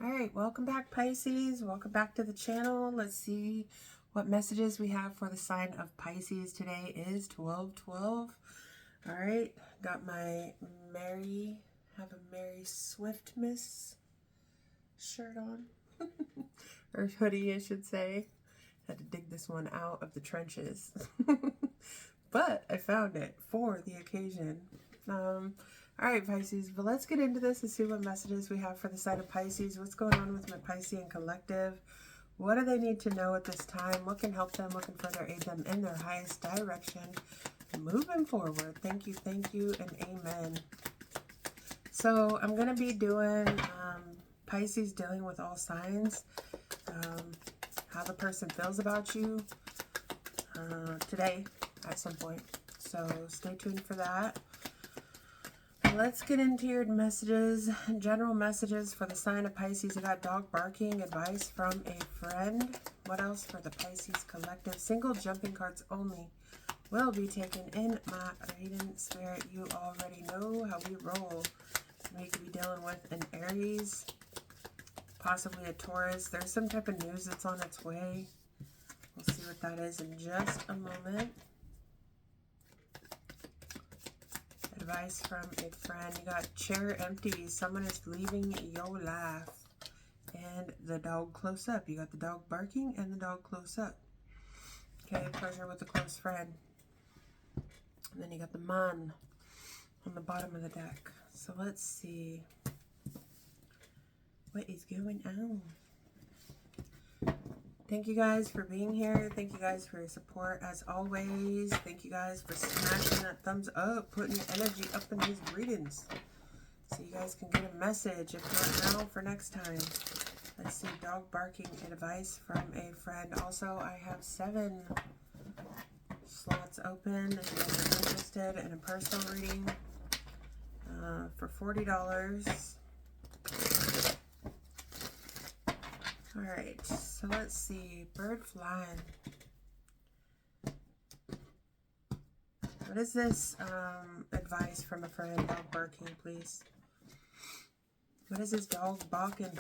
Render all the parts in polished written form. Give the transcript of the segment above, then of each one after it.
All right, welcome back, Pisces. Welcome back to the channel. Let's see what messages we have for the sign of Pisces. Today is 12/12. All right, got my Merry Swiftmas shirt on, or hoodie, I should say. Had to dig this one out of the trenches, but I found it for the occasion. All right, Pisces, but let's get into this and see what messages we have for the sign of Pisces. What's going on with my Piscean collective? What do they need to know at this time? What can help them? What can further aid them in their highest direction? Moving forward. Thank you, and amen. So I'm going to be doing Pisces dealing with all signs, how the person feels about you today at some point. So stay tuned for that. Let's get into your messages, general messages for the sign of Pisces. I got dog barking, advice from a friend. What else for the Pisces collective? Single jumping cards only will be taken in my reading. Spirit, you already know how we roll. We could be dealing with an Aries, possibly a Taurus. There's some type of news that's on its way. We'll see what that is in just a moment. Advice from a friend. You got chair empty. Someone is leaving your life. And the dog close up. You got the dog barking and the dog close up. Okay, pleasure with a close friend. And then you got the man on the bottom of the deck. So let's see. What is going on? Thank you guys for being here. Thank you guys for your support as always. Thank you guys for smashing that thumbs up, putting your energy up in these readings so you guys can get a message. If not now, for next time. Let's see, dog barking, advice from a friend. Also, I have 7 slots open if you guys are interested in a personal reading for $40. All right, so let's see. Bird flying. What is this advice from a friend? Dog barking, please. What is this dog barking?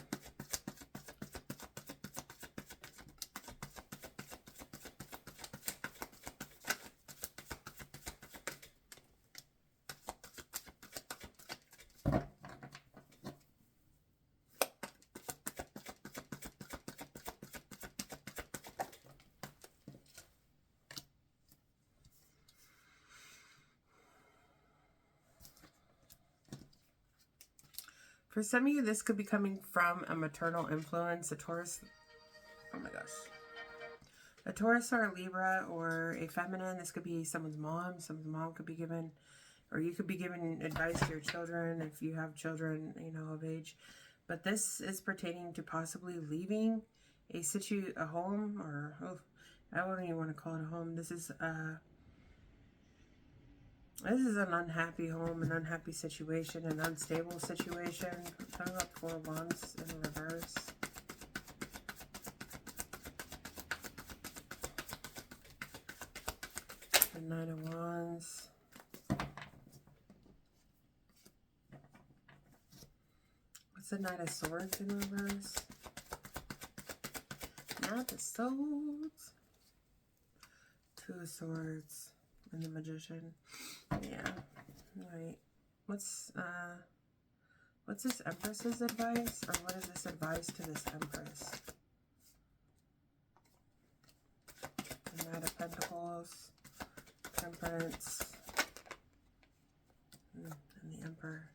For some of you, this could be coming from a maternal influence, a Taurus. Oh my gosh. A Taurus or a Libra or a feminine. This could be someone's mom. Someone's mom could be given, or you could be giving advice to your children if you have children, you know, of age. But this is pertaining to possibly leaving a home, or I don't even want to call it a home. This is an unhappy home, an unhappy situation, an unstable situation. I'm talking about 4 of Wands in reverse. The 9 of Wands. What's the Knight of Swords in reverse? Knight of Swords. 2 of Swords. And the Magician. Yeah. Right. What's this Empress's advice? Or what is this advice to this Empress? The Knight of Pentacles, Temperance, and the Emperor.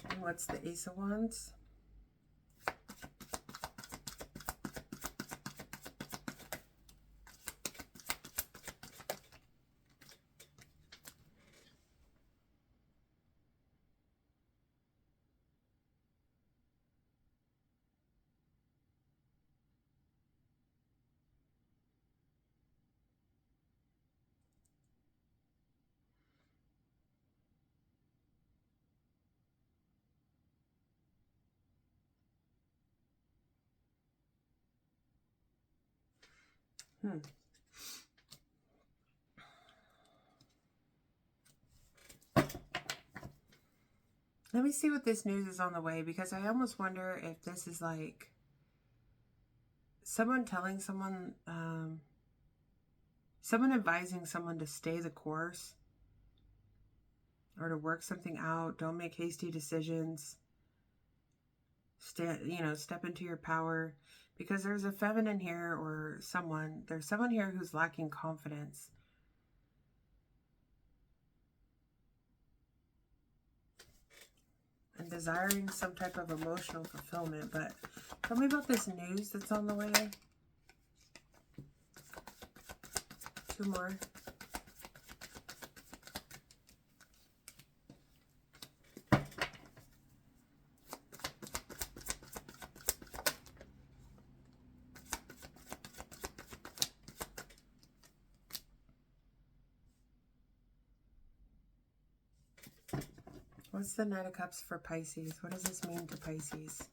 And what's the Ace of Wands? Let me see what this news is on the way, because I almost wonder if this is like someone telling someone, someone advising someone to stay the course or to work something out. Don't make hasty decisions. Step into your power, because there's a feminine here, or there's someone here who's lacking confidence. And desiring some type of emotional fulfillment. But tell me about this news that's on the way. 2 more. What's the Knight of Cups for Pisces? What does this mean to Pisces?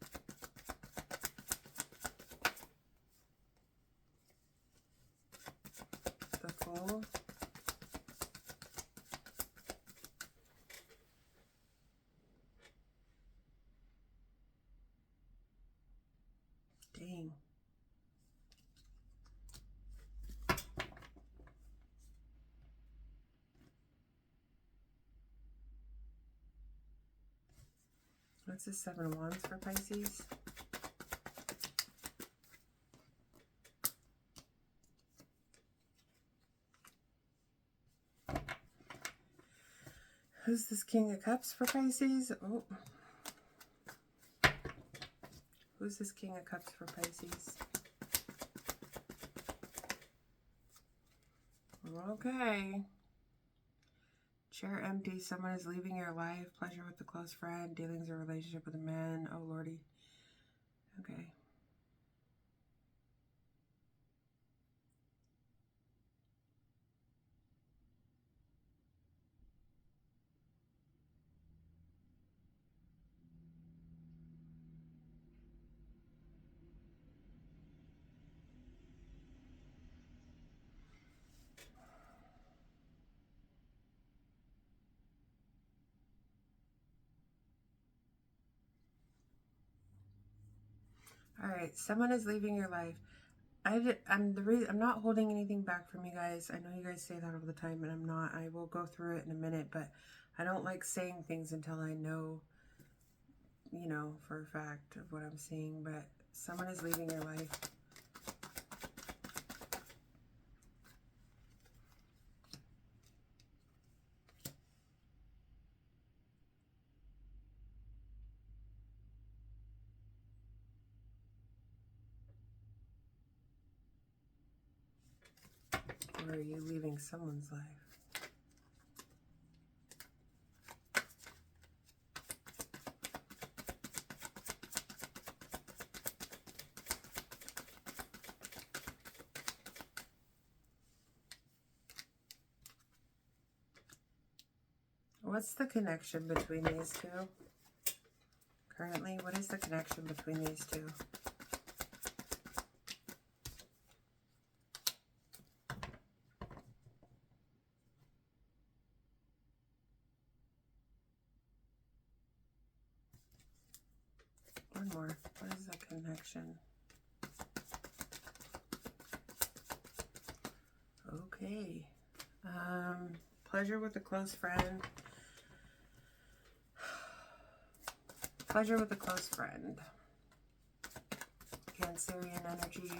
The Fool. Dang. What's the 7 of Wands for Pisces? Who's this King of Cups for Pisces? Oh. Who's this King of Cups for Pisces? Okay. Chair empty. Someone is leaving your life. Pleasure with a close friend. Dealings or relationship with a man. Oh, lordy. Okay. All right. Someone is leaving your life. I'm not holding anything back from you guys. I know you guys say that all the time, and I'm not. I will go through it in a minute, but I don't like saying things until I know, for a fact of what I'm seeing. But someone is leaving your life. Or are you leaving someone's life? What's the connection between these two? Currently, what is the connection between these two? One more. What is the connection? Okay. Pleasure with a close friend. Pleasure with a close friend. Cancerian energy.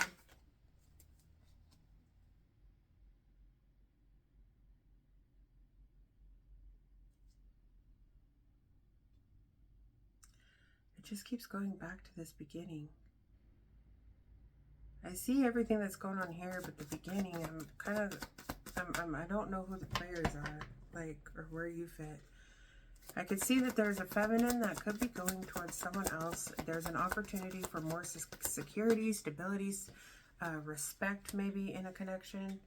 It just keeps going back to this beginning. I see everything that's going on here, but the beginning, I don't know who the players are, or where you fit. I could see that there's a feminine that could be going towards someone else. There's an opportunity for more security, stability, respect, maybe in a connection.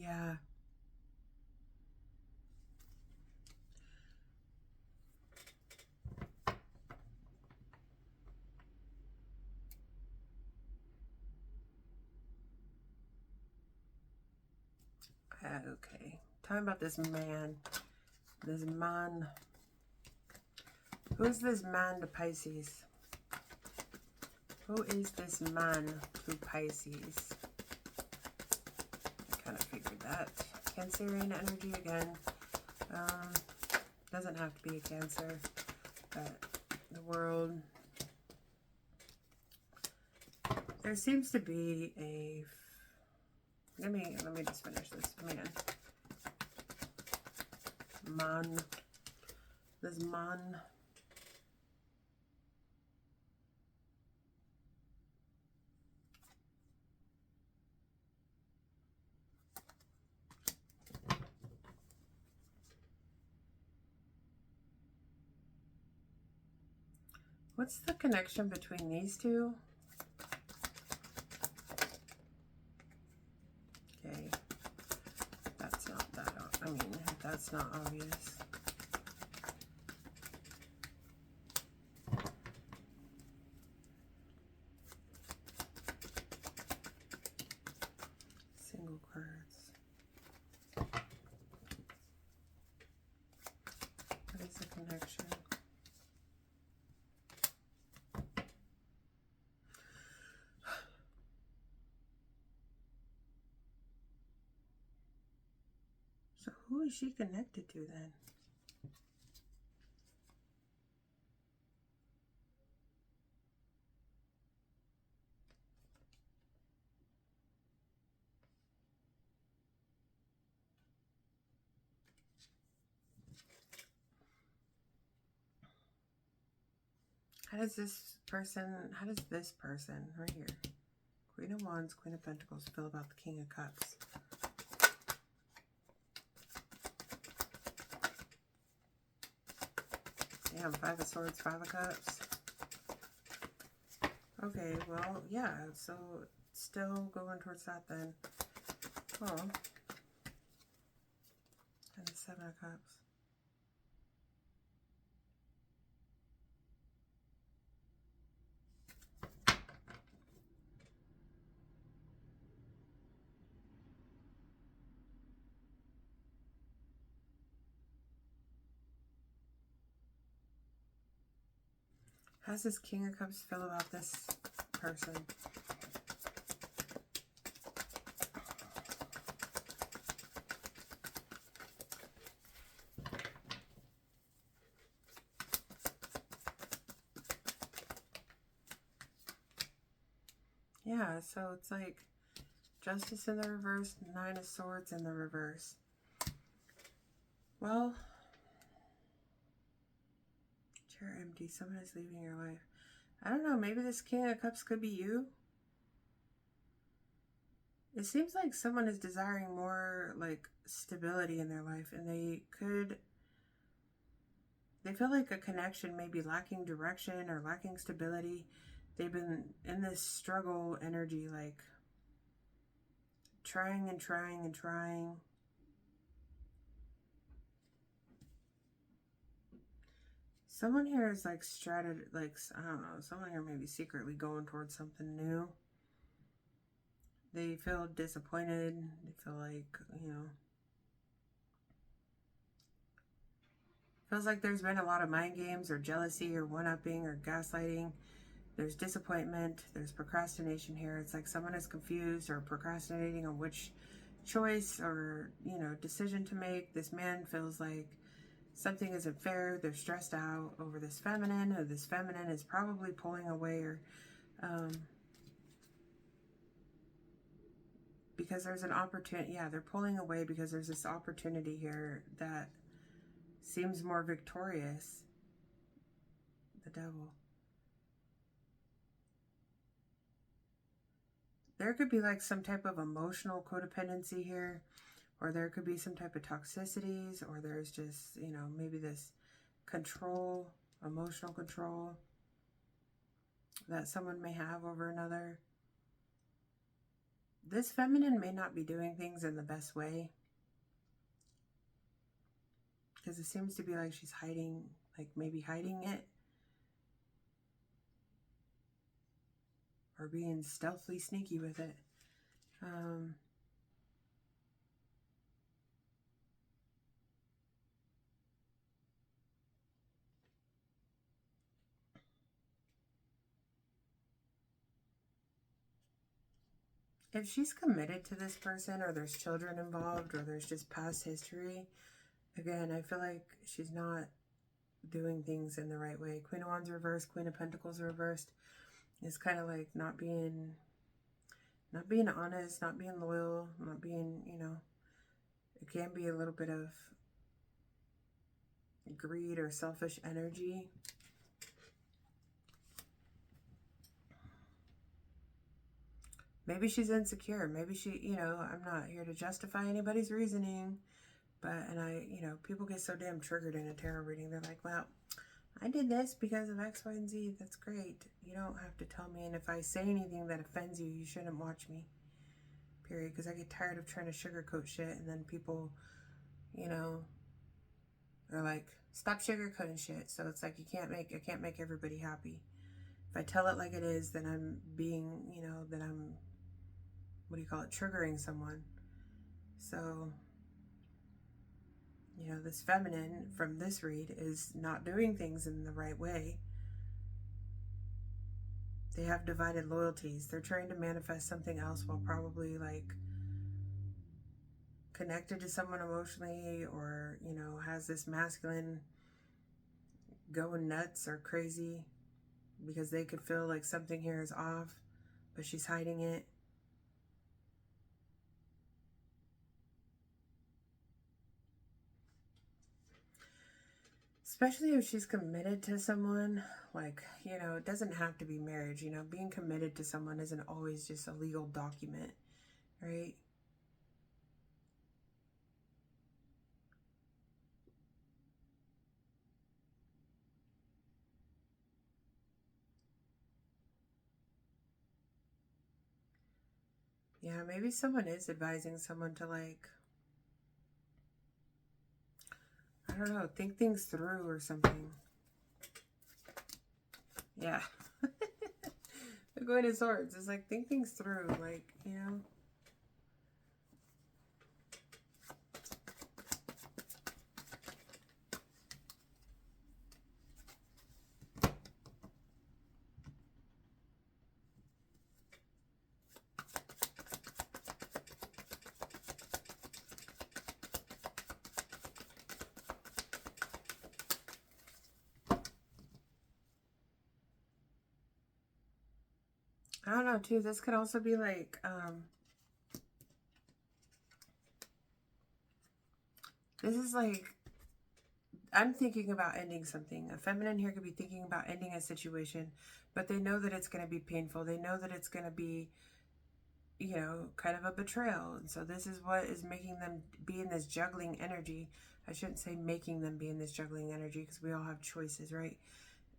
Yeah. Okay. Talking about this man. This man. Who's this man to Pisces? Who is this man to Pisces? I kind of figured that. Cancerian energy again. Doesn't have to be a Cancer, but the world. There seems to be a. Let me just finish this. Man. This man. What's the connection between these two? Okay. That's not that. I mean, that's not obvious. Single cards. What is the connection? So who is she connected to then? How does this person right here, Queen of Wands, Queen of Pentacles, feel about the King of Cups? Damn, Five of Swords, Five of Cups. Okay, well, yeah, so still going towards that then. Oh. And the Seven of Cups. How does this King of Cups feel about this person? Yeah, so it's like Justice in the reverse, Nine of Swords in the reverse. Well, chair empty, someone is leaving your life. I don't know, maybe this King of Cups could be you. It seems like someone is desiring more like stability in their life, and they feel like a connection may be lacking direction or lacking stability. They've been in this struggle energy, like trying and trying and trying. Someone here is like I don't know, someone here may be secretly going towards something new. They feel disappointed. They feel like, you know, feels like there's been a lot of mind games or jealousy or one-upping or gaslighting. There's disappointment. There's procrastination here. It's like someone is confused or procrastinating on which choice or, you know, decision to make. This man feels like something isn't fair. They're stressed out over this feminine, or this feminine is probably pulling away, or because there's an opportunity. Yeah, they're pulling away because there's this opportunity here that seems more victorious. The Devil. There could be like some type of emotional codependency here, or there could be some type of toxicities, or there's just, you know, maybe this control, emotional control that someone may have over another. This feminine may not be doing things in the best way, because it seems to be like she's hiding, like maybe hiding it, or being stealthily sneaky with it. If she's committed to this person, or there's children involved, or there's just past history, again, I feel like she's not doing things in the right way. Queen of Wands reversed, Queen of Pentacles reversed. It's kind of like not being honest, not being loyal, not being, you know, it can be a little bit of greed or selfish energy. Maybe she's insecure. Maybe she, you know, I'm not here to justify anybody's reasoning, but, and you know, people get so damn triggered in a tarot reading. They're like, well, I did this because of X, Y, and Z. That's great. You don't have to tell me. And if I say anything that offends you, you shouldn't watch me. Period. Because I get tired of trying to sugarcoat shit, and then people, you know, are like, stop sugarcoating shit. So it's like I can't make everybody happy. If I tell it like it is, then I'm being, you know, then I'm, what do you call it, triggering someone. So, you know, this feminine from this read is not doing things in the right way. They have divided loyalties. They're trying to manifest something else while probably like connected to someone emotionally, or, you know, has this masculine going nuts or crazy because they could feel like something here is off, but she's hiding it. Especially if she's committed to someone, like, you know, it doesn't have to be marriage, you know, being committed to someone isn't always just a legal document, right? Yeah, maybe someone is advising someone to, like, I don't know, think things through or something. Yeah. The Queen of Swords is like, think things through, like, you know. I don't know, too. This could also be like, this is like, I'm thinking about ending something. A feminine here could be thinking about ending a situation, but they know that it's going to be painful. They know that it's going to be, you know, kind of a betrayal. And so this is what is making them be in this juggling energy. I shouldn't say making them be in this juggling energy, because we all have choices, right?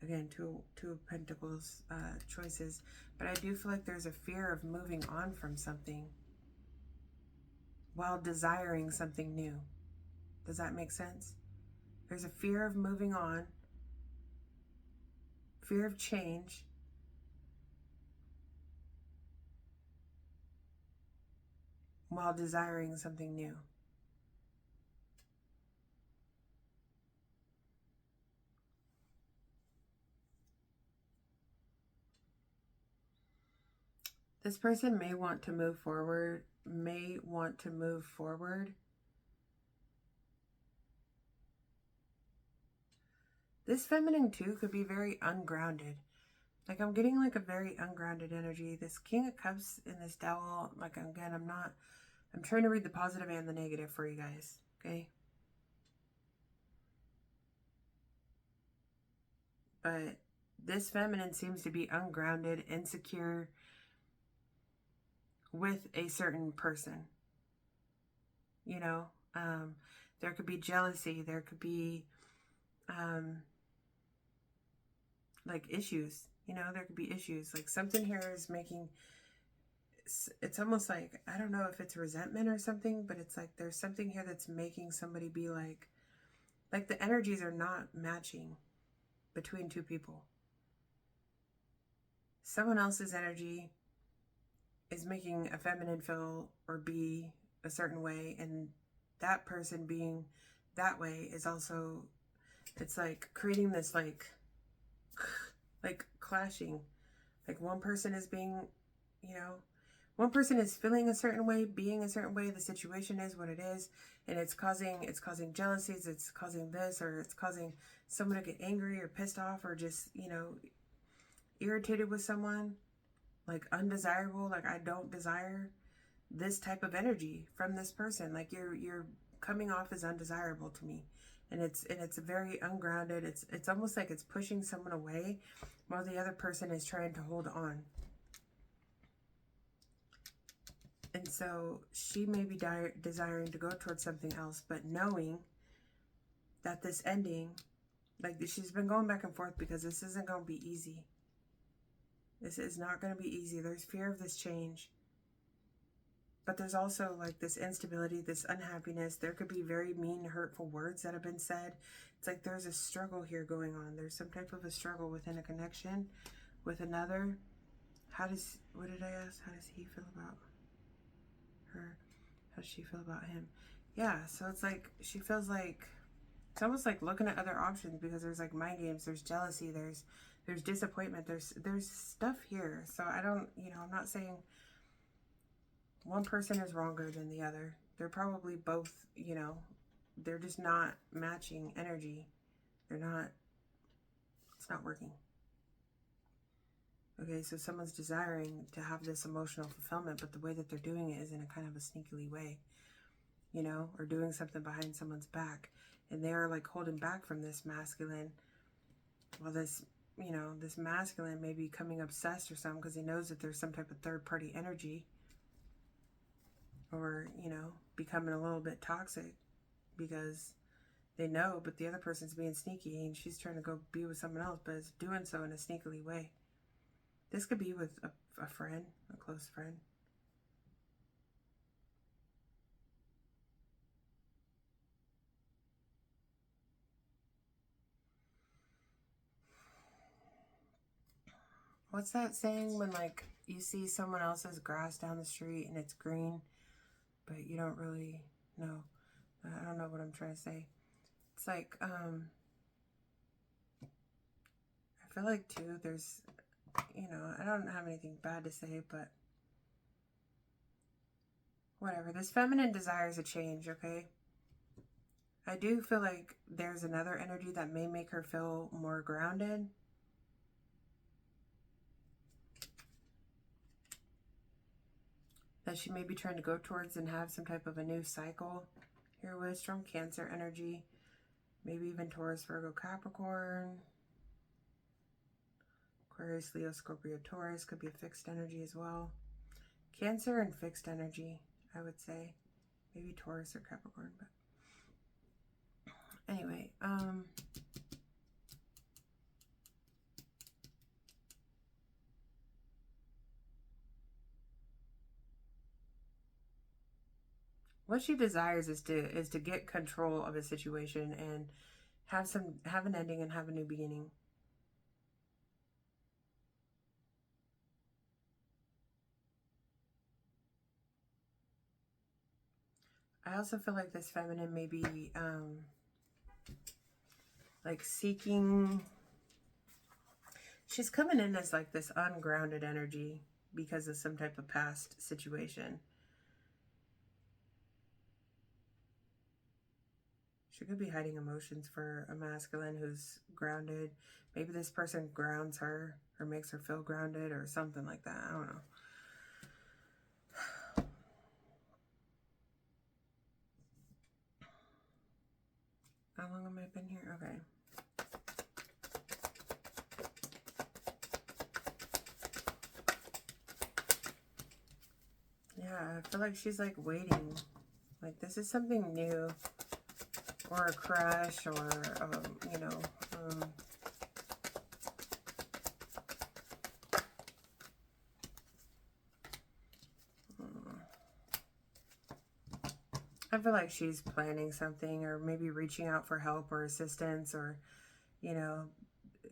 Again, two of Pentacles choices. But I do feel like there's a fear of moving on from something while desiring something new. Does that make sense? There's a fear of moving on, fear of change, while desiring something new. This person may want to move forward, This feminine too could be very ungrounded. Like, I'm getting like a very ungrounded energy. This King of Cups and this Devil, like, again, I'm trying to read the positive and the negative for you guys, okay? But this feminine seems to be ungrounded, insecure with a certain person. You know, there could be jealousy. There could be, like, issues. You know, there could be issues. Like, something here is making, it's almost like, I don't know if it's resentment or something, but it's like there's something here that's making somebody be like the energies are not matching between two people. Someone else's energy is making a feminine feel or be a certain way, and that person being that way is also, it's like creating this like clashing. Like one person is being, one person is feeling a certain way, being a certain way, the situation is what it is, and it's causing jealousies, it's causing this, or it's causing someone to get angry or pissed off or just, irritated with someone, like undesirable, like I don't desire this type of energy from this person. Like you're coming off as undesirable to me. And it's very ungrounded. It's almost like it's pushing someone away while the other person is trying to hold on. And so she may be desiring to go towards something else, but knowing that this ending, like she's been going back and forth because this isn't going to be easy. This is not going to be easy. There's fear of this change. But there's also like this instability, this unhappiness. There could be very mean, hurtful words that have been said. It's like there's a struggle here going on. There's some type of a struggle within a connection with another. What did I ask? How does he feel about her? How does she feel about him? Yeah, so it's like she feels like, it's almost like looking at other options because there's like mind games, there's jealousy, there's disappointment, there's stuff here. So I don't, I'm not saying one person is wronger than the other. They're probably both, they're just not matching energy. It's not working. Okay, so someone's desiring to have this emotional fulfillment, but the way that they're doing it is in a kind of a sneakily way, or doing something behind someone's back. And they're like holding back from this masculine. Well, this masculine may be becoming obsessed or something because he knows that there's some type of third party energy. Or, becoming a little bit toxic because they know, but the other person's being sneaky and she's trying to go be with someone else, but is doing so in a sneakily way. This could be with a friend, a close friend. What's that saying when like you see someone else's grass down the street and it's green, but you don't really know? I don't know what I'm trying to say. It's like, I feel like too, there's, I don't have anything bad to say, but whatever. This feminine desires a change, okay? I do feel like there's another energy that may make her feel more grounded. That she may be trying to go towards and have some type of a new cycle here with strong Cancer energy. Maybe even Taurus, Virgo, Capricorn. Aquarius, Leo, Scorpio, Taurus. Could be a fixed energy as well. Cancer and fixed energy, I would say. Maybe Taurus or Capricorn, but anyway, what she desires is to get control of a situation and have an ending and have a new beginning. I also feel like this feminine may be like seeking. She's coming in as like this ungrounded energy because of some type of past situation. She could be hiding emotions for a masculine who's grounded. Maybe this person grounds her or makes her feel grounded or something like that. I don't know. How long have I been here? Okay. Yeah, I feel like she's like waiting. Like this is something new. Or a crush, or, I feel like she's planning something, or maybe reaching out for help or assistance, or, you know,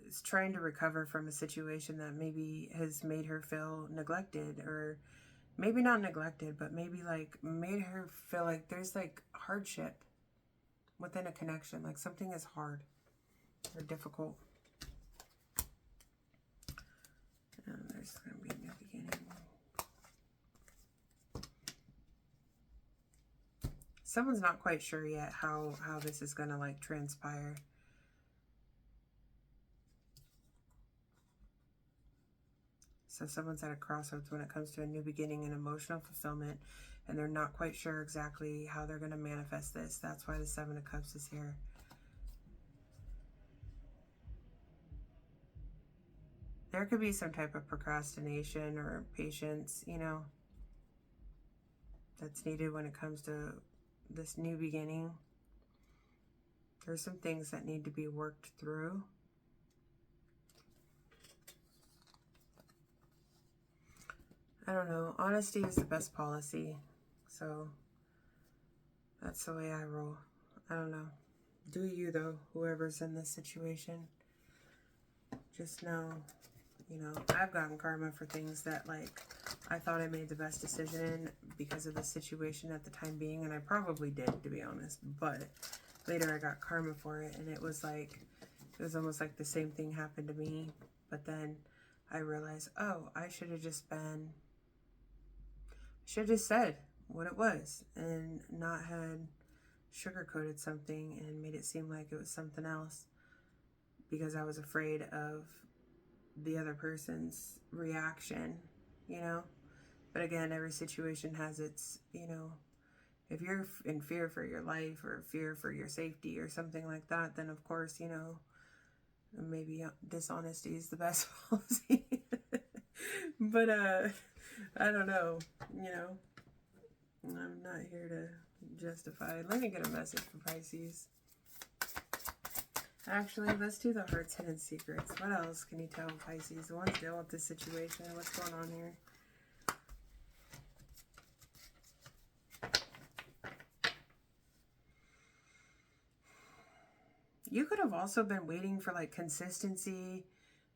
is trying to recover from a situation that maybe has made her feel neglected, or maybe not neglected, but maybe like made her feel like there's like hardship within a connection, like something is hard or difficult. And there's going to be a new beginning. Someone's not quite sure yet how this is going to like transpire. So someone's at a crossroads when it comes to a new beginning and emotional fulfillment, and they're not quite sure exactly how they're going to manifest this. That's why the Seven of Cups is here. There could be some type of procrastination or patience, you know, that's needed when it comes to this new beginning. There's some things that need to be worked through. I don't know. Honesty is the best policy. So that's the way I roll. I don't know. Do you, though, whoever's in this situation. Just know, you know, I've gotten karma for things that, like, I thought I made the best decision because of the situation at the time being, and I probably did, to be honest. But later I got karma for it, and it was like, it was almost like the same thing happened to me. But then I realized, oh, I should have just said what it was and not had sugar-coated something and made it seem like it was something else because I was afraid of the other person's reaction, you know. But again, every situation has its, you know, if you're in fear for your life or fear for your safety or something like that, then of course, you know, maybe dishonesty is the best policy. But I don't know, you know, I'm not here to justify. Let me get a message for Pisces. Actually, let's do the heart's hidden secrets. What else can you tell Pisces? The ones deal with this situation. What's going on here? You could have also been waiting for like consistency,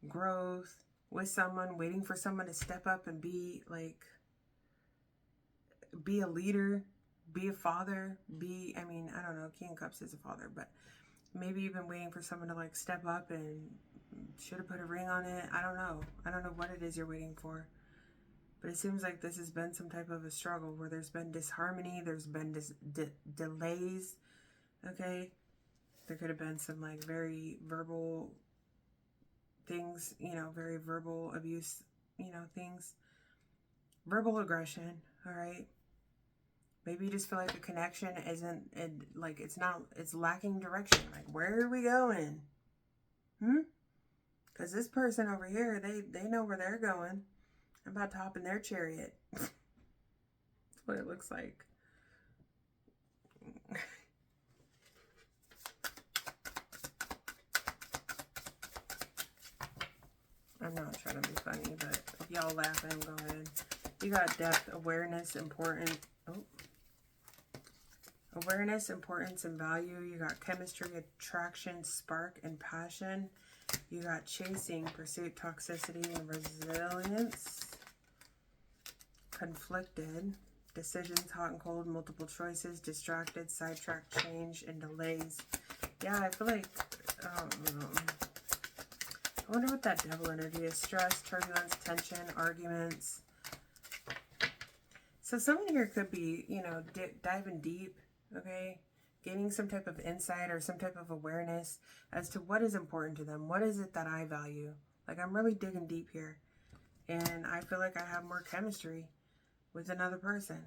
growth with someone, waiting for someone to step up and be like, be a leader, be a father, I mean, I don't know, King of Cups is a father, but maybe you've been waiting for someone to like step up and should have put a ring on it. I don't know. I don't know what it is you're waiting for. But it seems like this has been some type of a struggle where there's been disharmony, there's been delays, okay? There could have been some like very verbal things, you know, very verbal abuse, you know, things. Verbal aggression, all right? Maybe you just feel like the connection isn't, like, it's lacking direction. Like, where are we going? Because this person over here, they know where they're going. I'm about to hop in their chariot. That's what it looks like. I'm not trying to be funny, but if y'all laughing, go ahead. You got depth, awareness, important. Awareness, importance, and value. You got chemistry, attraction, spark, and passion. You got chasing, pursuit, toxicity, and resilience. Conflicted, decisions, hot and cold, multiple choices, distracted, sidetracked, change, and delays. Yeah, I feel like, I wonder what that devil energy is. Stress, turbulence, tension, arguments. So someone here could be, you know, diving deep, okay? Gaining some type of insight or some type of awareness as to what is important to them. What is it that I value? Like, I'm really digging deep here. And I feel like I have more chemistry with another person.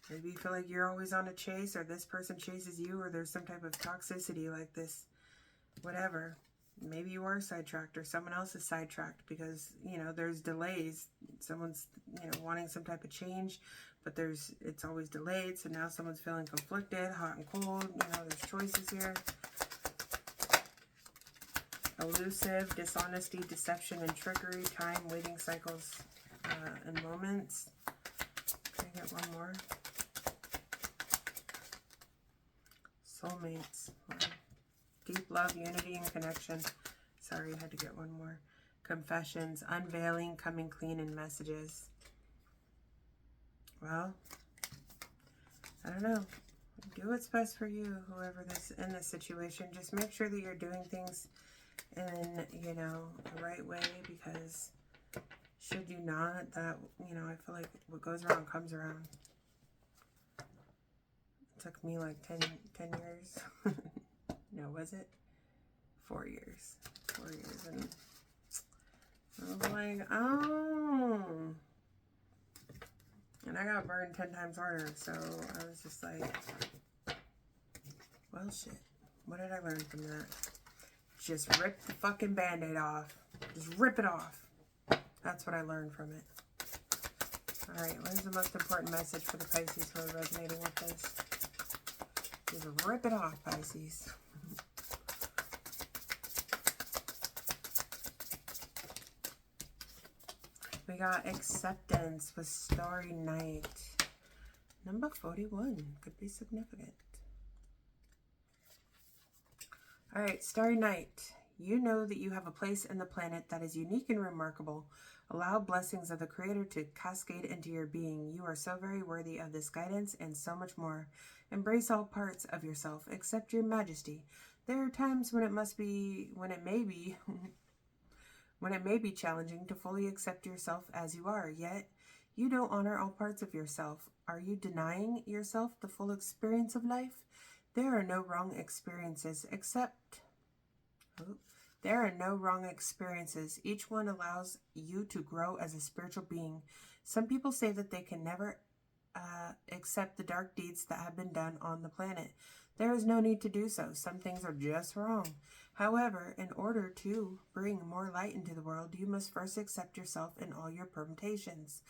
Maybe you feel like you're always on a chase, or this person chases you, or there's some type of toxicity like this, whatever. Maybe you are sidetracked, or someone else is sidetracked because, you know, there's delays. Someone's, you know, wanting some type of change, but it's always delayed. So now someone's feeling conflicted, hot and cold. You know, there's choices here. Elusive, dishonesty, deception, and trickery. Time, waiting cycles, and moments. Can I get one more? Soulmates. Wow. Deep love, unity, and connection. Sorry, I had to get one more. Confessions, unveiling, coming clean, and messages. Well, I don't know. Do what's best for you, whoever this in this situation. Just make sure that you're doing things in, you know, the right way, because should you not, that, you know, I feel like what goes around comes around. It took me like 10 years. No, was it? 4 years. 4 years. And I was like, oh. And I got burned 10 times harder. So I was just like, well, shit. What did I learn from that? Just rip the fucking Band-Aid off. Just rip it off. That's what I learned from it. Alright, what is the most important message for the Pisces who are resonating with this? Just rip it off, Pisces. We got acceptance with Starry Night. Number 41 could be significant. Alright, Starry Night. You know that you have a place in the planet that is unique and remarkable. Allow blessings of the Creator to cascade into your being. You are so very worthy of this guidance and so much more. Embrace all parts of yourself. Accept your majesty. There are times when it may be challenging to fully accept yourself as you are, yet you don't honor all parts of yourself. Are you denying yourself the full experience of life? There are no wrong experiences There are no wrong experiences. Each one allows you to grow as a spiritual being. Some people say that they can never accept the dark deeds that have been done on the planet. There is no need to do so. Some things are just wrong. However, in order to bring more light into the world, you must first accept yourself in all your permutations.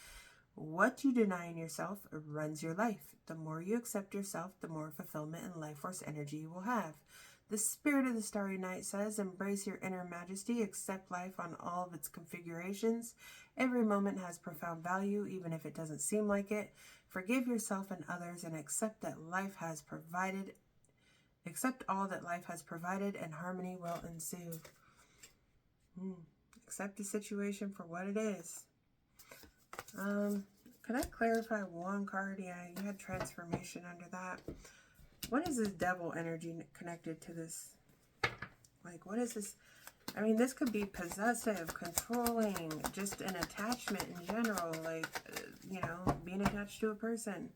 What you deny in yourself runs your life. The more you accept yourself, the more fulfillment and life force energy you will have. The spirit of the Starry Night says, embrace your inner majesty, accept life on all of its configurations. Every moment has profound value, even if it doesn't seem like it. Forgive yourself and others and accept all that life has provided, and harmony will ensue. Accept the situation for what it is. Could I clarify one card? Yeah, you had transformation under that. What is this devil energy connected to this? Like, what is this? I mean, this could be possessive, controlling, just an attachment in general. Like, you know, being attached to a person.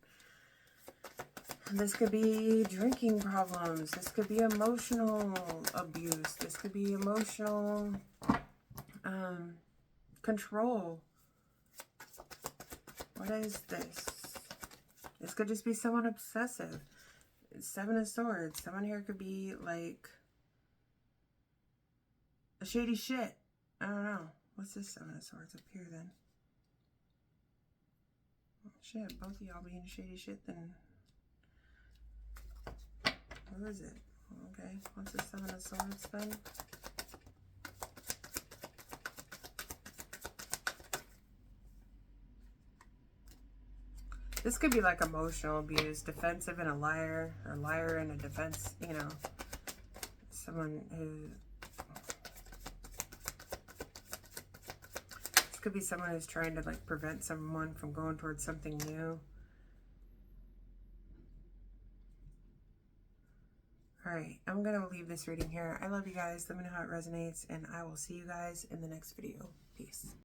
This could be drinking problems. This could be emotional abuse. This could be emotional control. What is this? This could just be someone obsessive. Seven of Swords. Someone here could be like a shady shit. I don't know. What's this Seven of Swords up here then? Oh, shit, both of y'all being shady shit then. Who is it? Okay, what's the Seven of Swords then? This could be like emotional abuse, defensive and a liar, or liar and a defense, you know. Someone who... This could be someone who's trying to like prevent someone from going towards something new. Alright, I'm going to leave this reading here. I love you guys. Let me know how it resonates, and I will see you guys in the next video. Peace.